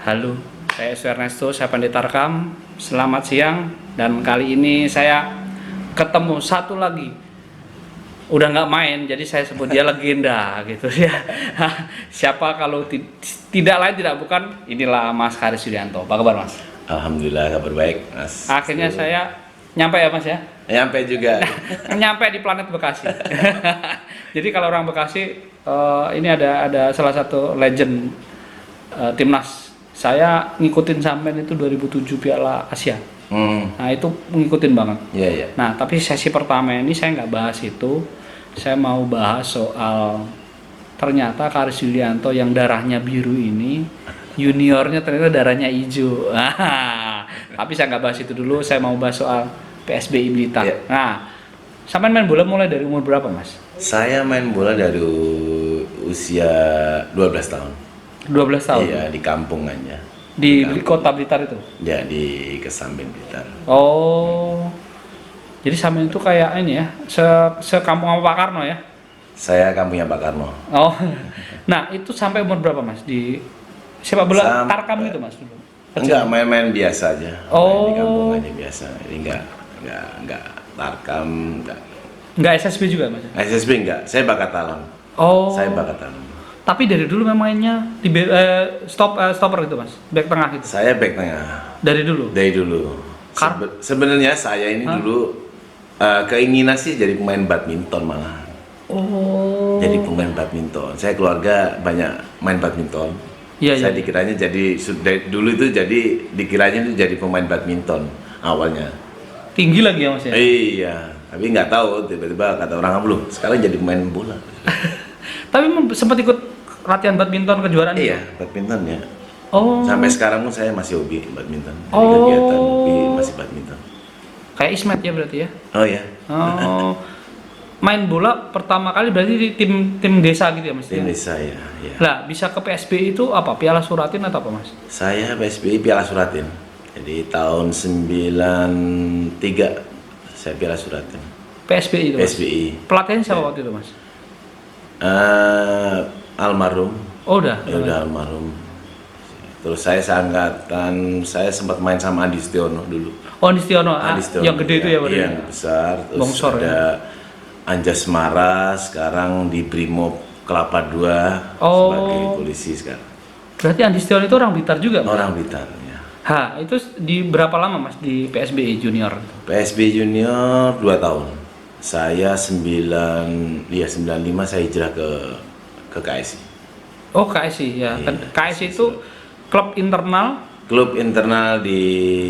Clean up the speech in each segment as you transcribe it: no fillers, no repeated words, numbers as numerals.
Halo, saya Ernesto, saya Pandita Rekam. Selamat siang, dan kali ini saya ketemu satu lagi. Udah nggak main, jadi saya sebut dia legenda gitu ya. Siapa kalau tidak lain tidak bukan, inilah Mas Haris Yulianto. Apa kabar Mas? Alhamdulillah kabar baik, Mas. Akhirnya saya nyampe ya Mas ya? Nyampe juga. Nyampe di planet Bekasi. Jadi kalau orang Bekasi, ini ada salah satu legend timnas. Saya ngikutin sampean itu 2007 Piala Asia. Nah itu ngikutin banget. Iya, iya. Nah tapi sesi pertama ini saya nggak bahas itu. Saya mau bahas soal ternyata Haris Yulianto yang darahnya biru ini, juniornya ternyata darahnya hijau. Tapi saya nggak bahas itu dulu. Saya mau bahas soal PSBI Blitar. Yeah. Nah, sampean main bola mulai dari umur berapa Mas? Saya main bola dari usia 12 tahun. 12 tahun? Iya, di kampung aja. Di kota Blitar itu? Ya, di Kesamben Blitar. Oh, jadi sampean itu kayak ini ya, sekampung sama Pak Karno ya? Saya kampungnya Pak Karno. Oh, nah itu sampai umur berapa Mas? Di sepak bola Tarkam itu Mas dulu? Enggak, main-main biasa aja. Oh. Main di kampung aja biasa. Jadi enggak Tarkam, Enggak SSB juga Mas? SSB enggak. Saya bakat alam. Oh. Saya bakat alam. Tapi dari dulu memang mainnya di stopper gitu Mas, back tengah gitu. Saya back tengah. Dari dulu. Dari dulu. Sebenarnya saya ini dulu keinginan sih jadi pemain badminton malah. Oh. Jadi pemain badminton. Saya keluarga banyak main badminton. Iya, Saya iya. dikiranya dulu itu dikiranya itu jadi pemain badminton awalnya. Tinggi lagi ya Mas ya? Iya, tapi nggak tahu tiba-tiba kata orang belum. Sekarang jadi pemain bola. Tapi sempat ikut latihan badminton kejuaraan Iya, itu? badminton ya. Oh. Sampai sekarang pun saya masih hobi badminton. Jadi Oh. kegiatan hobi masih badminton. Kayak Ismet ya berarti ya? Oh ya. Oh. Main bola pertama kali berarti di tim desa gitu ya Mas? Ini saya. Ya. Lah, bisa ke PSBI itu apa? Piala Suratin atau apa Mas? Saya PSBI Piala Suratin. Jadi tahun 93 saya Piala Suratin. PSBI itu Mas? PSBI. Pelatihnya siapa waktu itu Mas? Almarhum. Oh udah? Ya udah almarhum. Terus saya seangkatan, saya sempat main sama Andi Setiono dulu. Oh Andi Setiono, Andi Setiono, yang gede itu ya berarti? Iya, yang besar. Terus Bongsor, ada Anjas Mara, sekarang di Brimob Kelapa II sebagai polisi sekarang. Berarti Andi Setiono itu orang Blitar juga Mas? Orang Blitar ya. Itu di berapa lama Mas di PSBI Junior? PSBI Junior 2 tahun. Saya 95 saya hijrah ke KSI. Oh KSI ya, Iya, KSI itu klub internal Klub internal di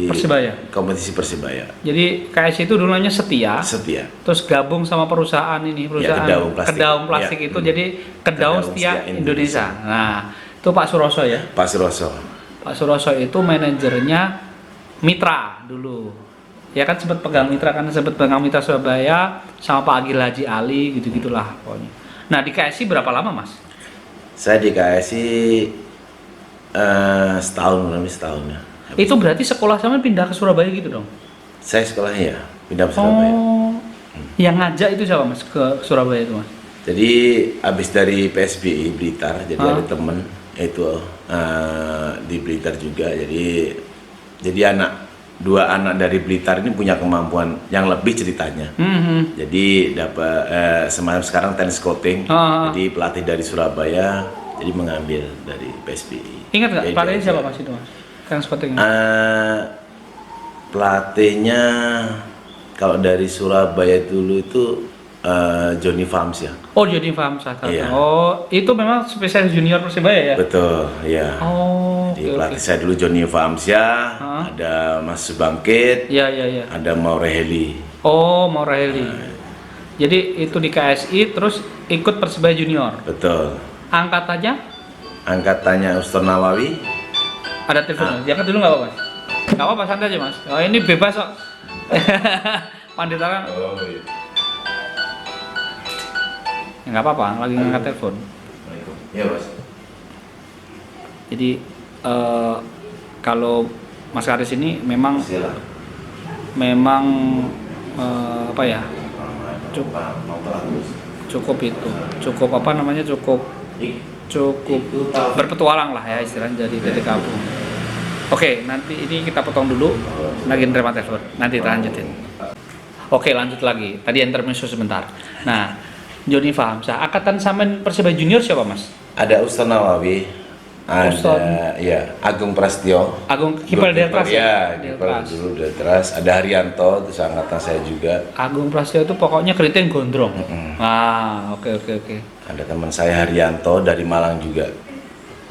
Persibaya. Kompetisi Persibaya. Jadi KSI itu dulunya Setia, Setia. terus gabung sama perusahaan Kedaung Plastik Ya. itu jadi Kedaung Setia Indonesia. Nah itu Pak Suroso ya. Pak Suroso. Pak Suroso itu manajernya Mitra dulu. Ya kan sempat pegang Mitra, kan sempat pegang Mitra Surabaya sama Pak Agil Haji Ali gitu-gitulah pokoknya. Nah di KSI berapa lama Mas? Saya di KSI setahun ya. Itu berarti sekolah sama pindah ke Surabaya gitu dong? Saya sekolahnya ya pindah ke Surabaya. Oh, yang ngajak itu siapa Mas ke Surabaya itu Mas? Jadi abis dari PSBI Blitar, jadi ada temen itu di Blitar juga. Jadi dua anak dari Blitar ini punya kemampuan yang lebih ceritanya. Jadi dapat sekarang tenis coaching. Jadi pelatih dari Surabaya jadi mengambil dari PSBI. Ingat nggak pelatihnya siapa Mas itu Mas? Tenis coaching. Pelatihnya kalau dari Surabaya dulu itu Johnny Fams ya. Oh Johnny Fams. Iya. Oh itu memang spesialis junior Persibaya ya? Betul, ya. Oh. Di pelatih saya dulu Johnny Fams ya, ada Mas Subangkit, Iya. ada Maureheli. Oh Maureheli. Jadi itu di KSI terus ikut Persibaya Junior. Betul. Angkatannya? Angkatannya Ustaz Nawawi. Ada telepon. Diangkat dulu nggak apa Mas? Nggak apa-apa, santai aja Mas. Oh ini bebas kok. Pandita kan? Ya, nggak apa-apa, lagi ngangkat telepon. Iya Mas. Jadi kalau Mas Haris ini memang apa ya? Cukup berpetualang lah ya istilahnya, jadi titik kampung. Oke, nanti ini kita potong dulu. Lagi nerima telepon. Nanti kita lanjutin. Oke, lanjut lagi. Tadi intermezzo sebentar. Nah, Joni Fahamzah, angkatan sampean Persebaya Junior siapa, Mas? Ada Ustaz Nawawi, ada Ustaz. ya Agung Prasetyo. Agung kiper Deltras ya, kiper dulu Deltras. Ada Haryanto, itu angkatan saya juga. Agung Prasetyo itu pokoknya keriting gondrong. Oke. Ada teman saya Haryanto dari Malang juga.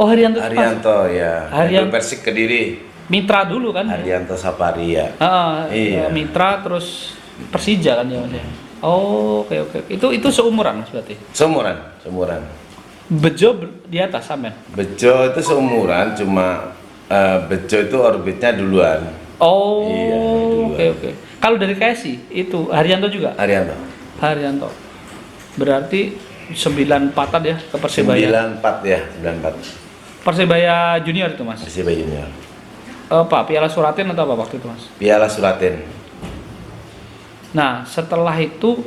Oh, Haryanto. Haryanto ya. Haryanto. Persik Kediri. Mitra dulu kan? Haryanto Sapari ya. Iya. Mitra terus Persija kan ya Mas ya? Oh, oke. Itu seumuran Mas berarti? Seumuran. Bejo di atas sampean? Bejo itu seumuran, cuma Bejo itu orbitnya duluan. Oh, Iya, duluan. oke. Kalau dari KSI itu Haryanto juga? Haryanto. Berarti 94-an ya ke Persebaya. 94 ya, 94. Persebaya Junior itu Mas. Persibaya Junior. Pak Piala Suratin atau apa waktu itu Mas? Piala Suratin. Nah, setelah itu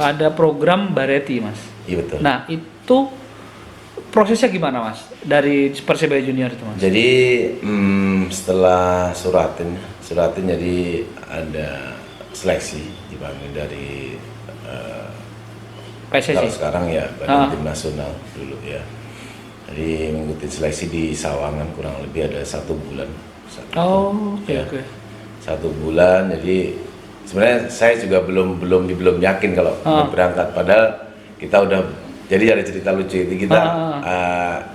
ada program Bareti Mas. Iya betul. Nah, itu prosesnya gimana Mas dari Persebaya Junior itu Mas? Jadi setelah Suratin jadi ada seleksi dipanggil dari kalau PSSI. sekarang ya Badan Tim Nasional dulu ya. Jadi mengikuti seleksi di Sawangan kurang lebih ada 1 bulan. Oke. 1 bulan. Jadi sebenarnya saya juga belum yakin kalau mau berangkat. Padahal kita udah, jadi ada cerita lucu itu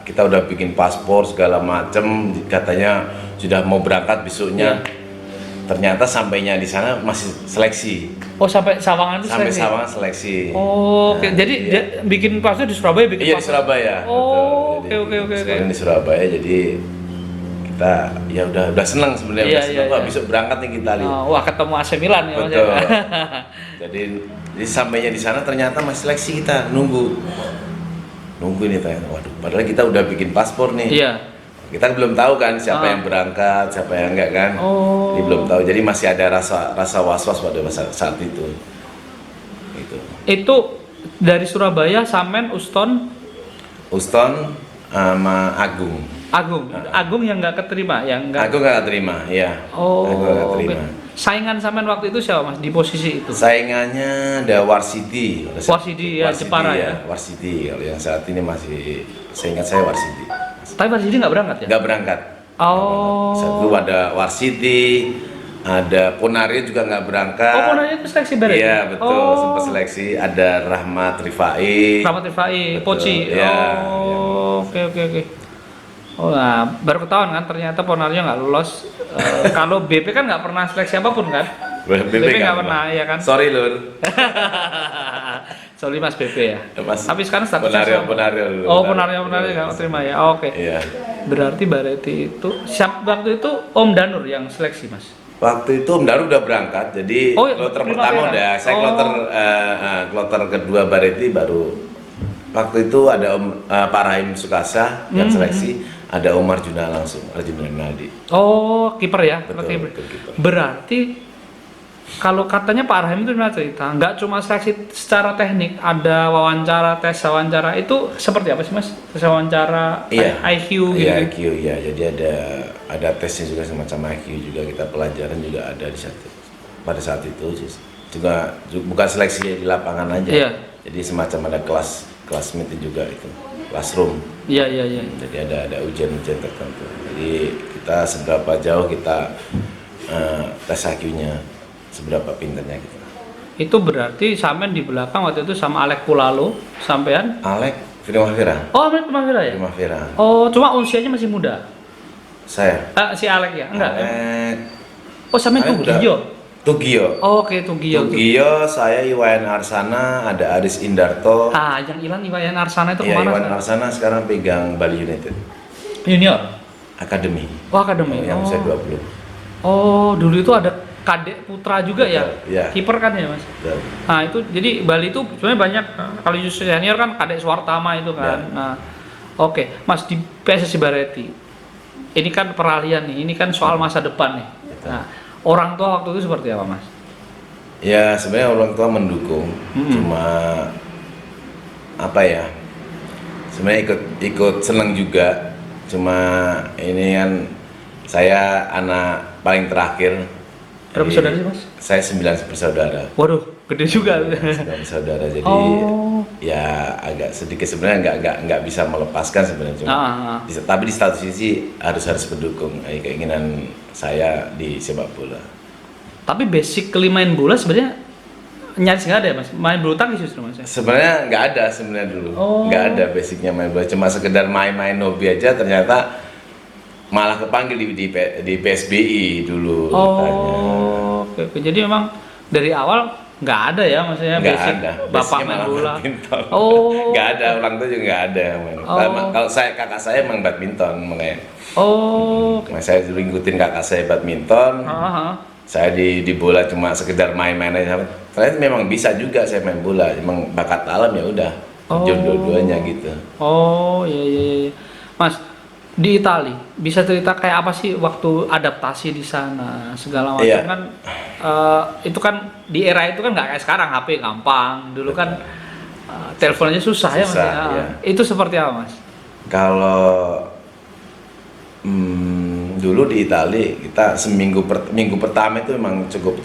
kita udah bikin paspor segala macem, katanya sudah mau berangkat besoknya. Ternyata sampainya di sana masih seleksi. Oh, sampai Sawangan itu Sampai seleksi? Sawangan seleksi. Oh, oke. Nah, Jadi iya. bikin paspor di Surabaya bikin Iya di paspor? Surabaya. Oh, betul. Jadi, oke. sekolah di Surabaya, jadi kita ya udah senang sebenarnya. Iya, Udah senang, iya. wah besok berangkat nih kita lihat. Wah, ketemu AC Milan ya Mas. Betul. Ya? jadi sampainya di sana ternyata masih seleksi, kita nunggu ini ternyata. Waduh, padahal kita udah bikin paspor nih. Iya. Kita belum tahu kan siapa yang berangkat, siapa yang enggak kan. Oh. Jadi belum tahu. Jadi masih ada rasa was-was pada saat itu. Gitu. Itu dari Surabaya sampean Uston Uston sama Agung. Agung yang nggak keterima, yang nggak. Agung nggak terima, ya. Oh. Agung nggak terima. Oke. Saingan sampean waktu itu siapa Mas di posisi itu? Saingannya ada Warsiti. Warsiti ya, Jepara ya. Warsiti. Kalau yang saat ini masih, seingat saya Warsiti. Tapi Warsiti nggak berangkat ya? Nggak berangkat. Oh. Satu ada Warsiti, ada Ponario juga nggak berangkat. Oh, Ponario itu seleksi Bareti? Iya betul, Oh. sempat seleksi. Ada Rahmat Rifai. Rahmat Rifai, Betul, Poci. ya, Oke. Oh, nah, baru ketahuan kan ternyata Ponario nggak lolos. Kalau BP kan nggak pernah seleksi apapun kan? BP nggak pernah, ya kan? Sorry Lur. Sorry Mas BP ya. Mas, Tapi sekarang statusnya Ponario dulu. Oh, Ponario nggak terima ya. Oke. Iya. Berarti Bareti itu waktu itu Om Danur yang seleksi Mas. Waktu itu Om Daru udah berangkat, jadi Oh, kloter Primavera. pertama udah, saya kloter kedua Bareti baru. Waktu itu ada Pak Rahim Sukasa yang seleksi, ada Om Arjuna langsung, Arjuna Rinaldi. Oh, kiper ya. Betul, Kiper. betul, kiper. Berarti kalau katanya Pak Rahim itu pernah cerita, nggak cuma seleksi secara teknik, ada tes wawancara, itu seperti apa sih Mas? Tes wawancara, Iya. IQ gitu? Iya, IQ ya. Jadi ada tesnya juga semacam IQ juga, kita pelajaran juga ada di pada saat itu juga bukan seleksi di lapangan aja. Iya. Jadi semacam ada kelas meeting juga itu, classroom. Iya. Jadi ada ujian-ujian tertentu. Jadi kita seberapa jauh kita tes IQ-nya, seberapa pintarnya kita. Itu berarti sampean di belakang waktu itu sama Alek Pulalo, sampean? Alek Primavera. Oh, Alek Primavera ya? Primavera. Oh, cuma usianya masih muda. Saya. Si Alek ya? Enggak. Alek. Oh, sampean Alek udah- Tugio. Tugio. Oh, oke, Tugio. Tugio, saya Iwayan Arsana, ada Aris Indarto. Yang hilang Iwayan Arsana itu Iya, kemana? Iwayan sekarang? Arsana sekarang pegang Bali United Junior. Akademi. Oh, akademi. Yang usia 20. Oh, dulu itu ada Kadek Putra juga ya? Betul, iya. Kiper kan ya, Mas? Betul. Nah, itu jadi Bali itu sebenarnya banyak, kalau senior kan Kadek Suwartama itu kan. Ya. Nah, oke, Mas di PSSI Bareti. Ini kan peralihan nih, ini kan soal masa depan nih. Nah, orang tua waktu itu seperti apa, Mas? Ya sebenarnya orang tua mendukung, cuma apa ya? Sebenarnya ikut senang juga, cuma ini kan Saya anak paling terakhir. Berapa Jadi, saudara sih, Mas? Saya 9 bersaudara. Waduh, gede juga. 9 bersaudara. Jadi Oh. ya agak sedikit sebenarnya nggak bisa melepaskan sebenarnya cuma. Tapi di status ini sih harus mendukung keinginan saya di sepak bola. Tapi basic main bola sebenarnya nyaris nggak ada ya, Mas? Main bulu tangkis justru, Mas? Sebenarnya nggak ada sebenarnya dulu. Oh. Nggak ada basicnya main bola. Cuma sekedar main-main hobi aja. Ternyata malah kepanggil di PSBI dulu. Oh, oke. Jadi memang dari awal nggak ada ya, maksudnya Nggak basic ada. bapak Basicnya main malah bola. badminton. Oh. Nggak ada, orang tua juga nggak ada yang main. Oh. Kalau kakak saya emang badminton makanya. Oh. Makanya saya dulu ngikutin kakak saya badminton. Saya di bola cuma sekedar main-main aja. Ternyata memang bisa juga saya main bola. Emang bakat alam ya udah. Terjun dua-duanya gitu. Oh, iya. Mas, di Itali bisa cerita kayak apa sih waktu adaptasi di sana segala macam? Iya. Kan itu kan di era itu kan nggak kayak sekarang, HP gampang. Dulu kan telepon aja susah ya, Mas. Susah, iya. Itu seperti apa, Mas? Kalau dulu di Itali kita minggu pertama itu memang cukup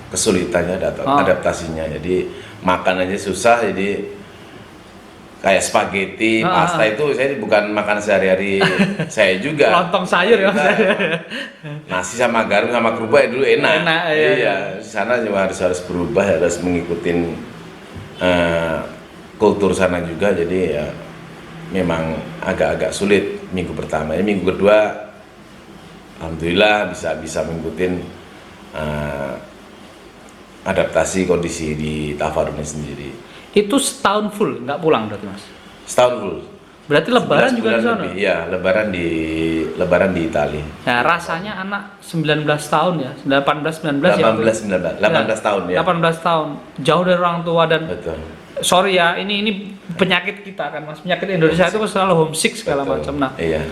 kesulitannya adaptasinya. Jadi makan aja susah. Jadi kayak spaghetti, pasta itu saya bukan makan sehari-hari saya juga. Lontong sayur ya, Mas. Nasi sama garam sama kerupuk dulu enak. Iya. Di sana juga harus berubah, harus mengikuti kultur sana juga. Jadi ya memang agak sulit minggu pertama. Minggu kedua alhamdulillah bisa mengikuti adaptasi kondisi di Tafaruni sendiri. Itu setahun full nggak pulang berarti, Mas? Setahun full. Berarti lebaran 11 juga di bulan sana? lebih. Iya, lebaran di Italia. Nah, rasanya anak 19 tahun ya, 18 19 ya. 18 tahun ya. 18 tahun. Jauh dari orang tua dan Betul. sorry ya, ini penyakit kita kan, Mas. Penyakit Indonesia itu selalu homesick segala Betul. macam. Nah, Iya.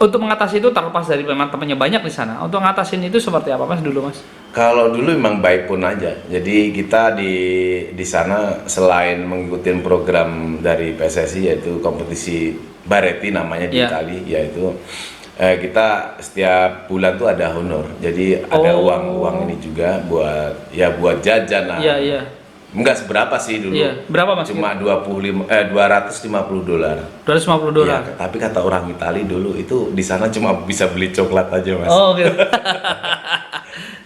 untuk mengatasi itu terlepas dari memang temannya banyak di sana. Untuk ngatasin itu seperti apa, Mas, dulu, Mas? Kalau dulu memang baik pun aja. Jadi kita di sana selain mengikuti program dari PSSI yaitu kompetisi Baretti namanya di Itali, yaitu kita setiap bulan tuh ada honor. Jadi ada uang ini juga buat jajan lah. Iya. Enggak seberapa sih dulu. Iya. Berapa, Mas? Cuma $250. $250. Ya, tapi kata orang Itali dulu itu di sana cuma bisa beli coklat aja, Mas. Oh, gitu.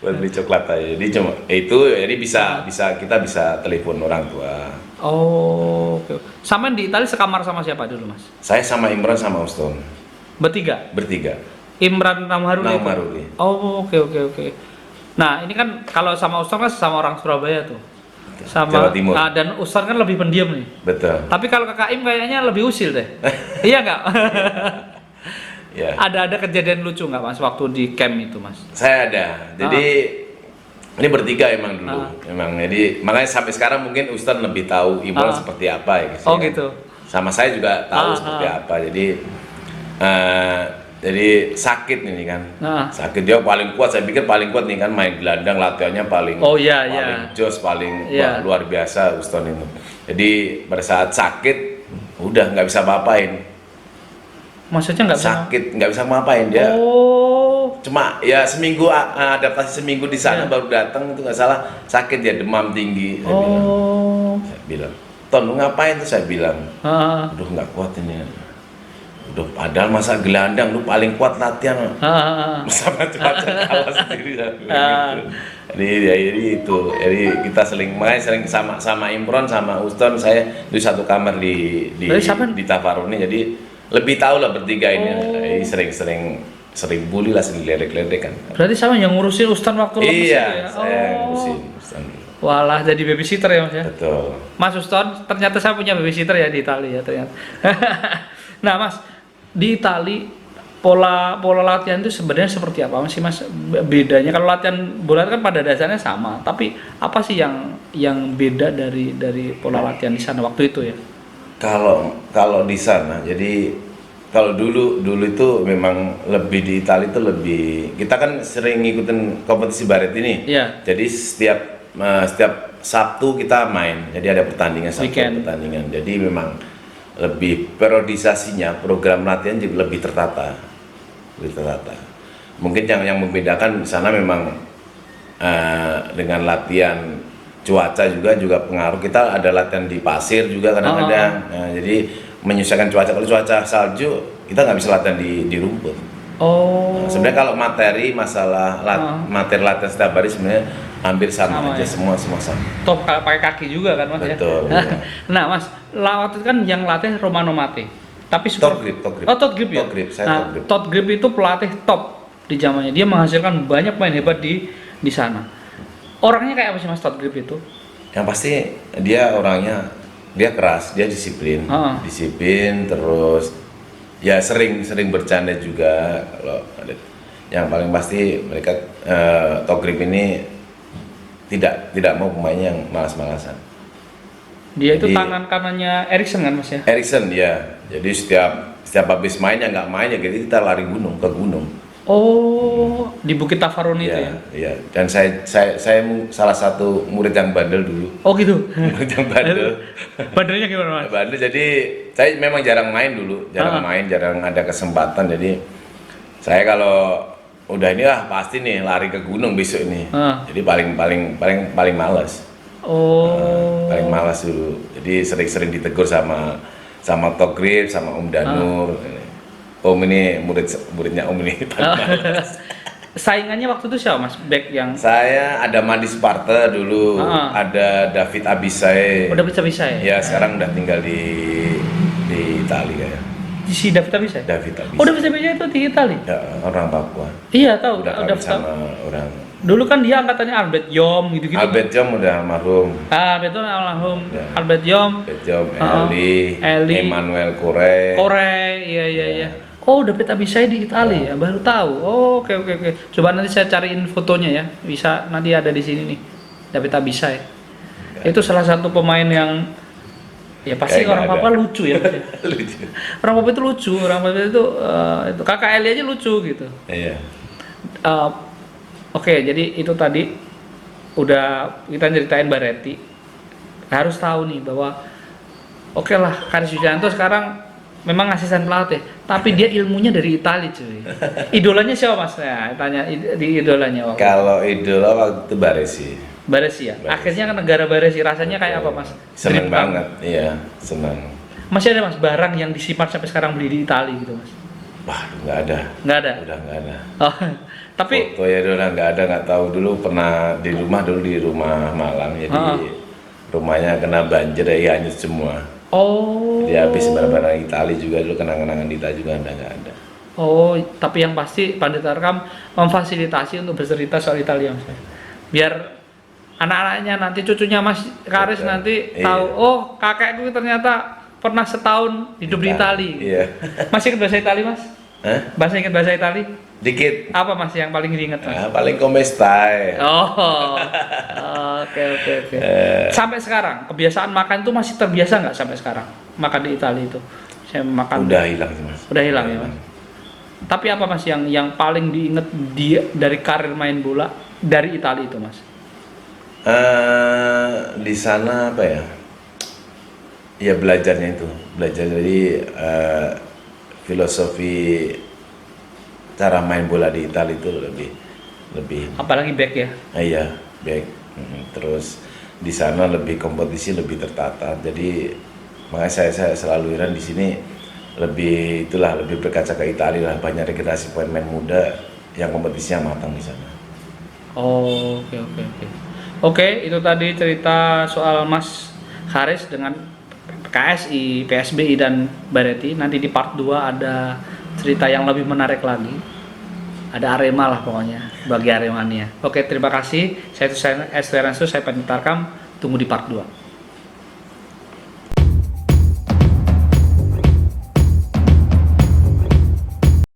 Buat beli coklat aja. Jadi cuma itu, jadi kita bisa telepon orang tua. Oh, oke. Sama di Italia sekamar sama siapa dulu, Mas? Saya sama Imran sama Uston. Bertiga. Imran Namharuli. Oh, oke. Nah, ini kan kalau sama Uston kan sama orang Surabaya tuh. Sama Jawa Timur. Dan Uston kan lebih pendiam nih. Betul. Tapi kalau Kakak Im kayaknya lebih usil deh. Iya nggak? Ya. Ada kejadian lucu nggak, Mas, waktu di camp itu, Mas? Saya ada. Jadi ini bertiga emang dulu. Emang jadi makanya sampai sekarang mungkin Uston lebih tahu Imran seperti apa ya. Oh, gitu. Sama saya juga tahu seperti apa. Jadi sakit ini kan. Sakit dia paling kuat. Saya pikir paling kuat nih kan main gelandang, latihannya paling jos, paling luar biasa Uston itu. Jadi pada saat sakit udah nggak bisa apa-apain. Maksudnya nggak bisa? Sakit nggak bisa ngapain dia. Cuma ya seminggu adaptasi seminggu di sana baru datang itu nggak salah sakit dia demam tinggi. Saya bilang, Ton lu ngapain tuh, saya bilang. Aduh nggak kuat ini. Udah padahal masa gelandang lu paling kuat latihan. Sama cuaca kalah sendiri. Jadi itu. Jadi kita sering sama Imron sama Uston, saya di satu kamar di Tafaruni. Jadi lebih tahu lah bertiga ini. Sering bully lah, sering ledek-ledek kan. Berarti sama yang ngurusin Uston waktu lepas itu ya? Saya ngurusin Uston. Walah, jadi babysitter ya, Mas ya? Betul. Mas Uston, ternyata saya punya babysitter ya di Italia ya ternyata. Nah, Mas, di Italia pola latihan itu sebenarnya seperti apa sih, Mas? Bedanya kalau latihan bola kan pada dasarnya sama, tapi apa sih yang beda dari pola latihan di sana waktu itu ya? Kalau di sana, jadi kalau dulu itu memang lebih di Italia itu lebih, kita kan sering ngikutin kompetisi Baretti ini. Iya. Jadi setiap Sabtu kita main, jadi ada pertandingan pertandingan. Jadi memang lebih periodisasinya, program latihan juga lebih tertata. lebih tertata. Mungkin yang membedakan di sana memang dengan latihan cuaca juga pengaruh. Kita ada latihan di pasir juga kadang-kadang. Nah, jadi menyesuaikan cuaca. Kalau cuaca salju kita nggak bisa latihan di rumput. Nah, sebenarnya kalau masalah materi latihan setiap hari sebenarnya hampir sama aja, ya? semua sama. Top pakai kaki juga kan mas? Betul. Ya? Iya. Nah mas, waktu itu kan yang latih Romano Mate, tapi Top grip. Oh top grip ya? Top grip, saya nah, top grip. Top grip itu pelatih top di zamannya, dia menghasilkan banyak pemain hebat di sana. Orangnya kayak apa sih mas top grip itu? Yang pasti dia orangnya keras, dia disiplin, terus ya sering bercanda juga. Kalau yang paling pasti mereka top grip ini tidak mau pemainnya yang malas-malasan. Dia itu tangan kanannya Erikson kan mas ya? Erikson ya. Jadi setiap habis main ya nggak main ya, jadi kita lari ke gunung. Oh, di Bukit Tafarun itu ya? Iya. Dan saya salah satu murid yang bandel dulu. Oh gitu. Murid yang bandel. Bandelnya gimana mas? Bandel, jadi saya memang jarang main dulu, jarang ada kesempatan. Jadi saya kalau udah inilah pasti nih lari ke gunung besok ini. Jadi paling malas. Paling malas dulu. Jadi sering ditegur sama Top Grip, sama Om Danur. Om ini muridnya Om ini. Saingannya waktu itu siapa mas? Back yang saya ada Madi Sparta dulu, ada David Abisai. udah bisa ya? Ya sekarang udah tinggal di Italia ya. Si David Abisai? David Abisai. Oh David Abisai itu di Italia? Ya, orang Papua. Iya tahu. Udah kawin sama orang. Dulu kan dia angkatannya Albert Yom gitu-gitu. Albert Yom udah almarhum. Albert Yom almarhum. Ya. Albert Yom. Eli, Emmanuel Kore. Iya. Oh, David Abisai di Italia ya, baru tahu. Oh, oke. Coba nanti saya cariin fotonya ya. Bisa nanti ada di sini nih. David Abisai. Ya. Itu salah satu pemain yang ya pasti orang Papua lucu ya. Lucu. Orang Papua itu lucu, orang Papua itu kakak Eli aja lucu gitu. Iya. Oke, jadi itu tadi udah kita ceritain Baretti. Harus tahu nih bahwa oke lah, Karis Wijayanto sekarang memang asisten pelatih, tapi dia ilmunya dari Italia cuy. Idolanya siapa mas? Nah, tanya di idolanya waktu. Kalau idola waktu itu Baresi ya. Akhirnya kan negara Baresi, rasanya kayak apa mas? Seneng banget, iya seneng. Masih ada mas barang yang disimpan sampai sekarang beli di Italia gitu mas? Wah, nggak ada. Nggak ada. Udah nggak ada. Oh, tapi foto ya udah nggak ada, nggak tahu. Dulu pernah di rumah Malang, jadi rumahnya kena banjir ya hanyut semua. Oh. Dia habis barang-barang Itali juga, dulu kenangan-kenangan Italia juga nggak ada. Oh, tapi yang pasti Pandita Tarkam memfasilitasi untuk bercerita soal Italia mas. Biar anak-anaknya nanti cucunya Mas Karis nanti tahu, oh kakekku ternyata pernah setahun hidup di Italia. Iya. Masih ingat bahasa Italia mas? Ingat bahasa Italia? Dikit. Apa mas yang paling diingat mas? Paling come stai. Oh, oke. Sampai sekarang kebiasaan makan itu masih terbiasa nggak sampai sekarang? Makan di Italia itu? Saya makan. Udah hilang sih mas. Udah hilang ya mas. Tapi apa mas yang paling diingat dia dari karir main bola dari Italia itu mas? Di sana apa ya? Ya belajar dari filosofi cara main bola di Italia itu lebih apalagi back ya? Iya, back. Terus di sana lebih kompetisi lebih tertata. Jadi makanya saya selalu heran di sini lebih berkaca ke Italia lah, banyak generasi pemain muda yang kompetisinya matang di sana. Oh, oke. Oke, itu tadi cerita soal Mas Karis dengan KSI, PSBI dan Baretti. Nanti di part 2 ada cerita yang lebih menarik lagi. Ada Arema lah pokoknya bagi Aremania. Oke, terima kasih. Saya Tusen Esteransu, saya Pandita Tarkam. Tunggu di part 2.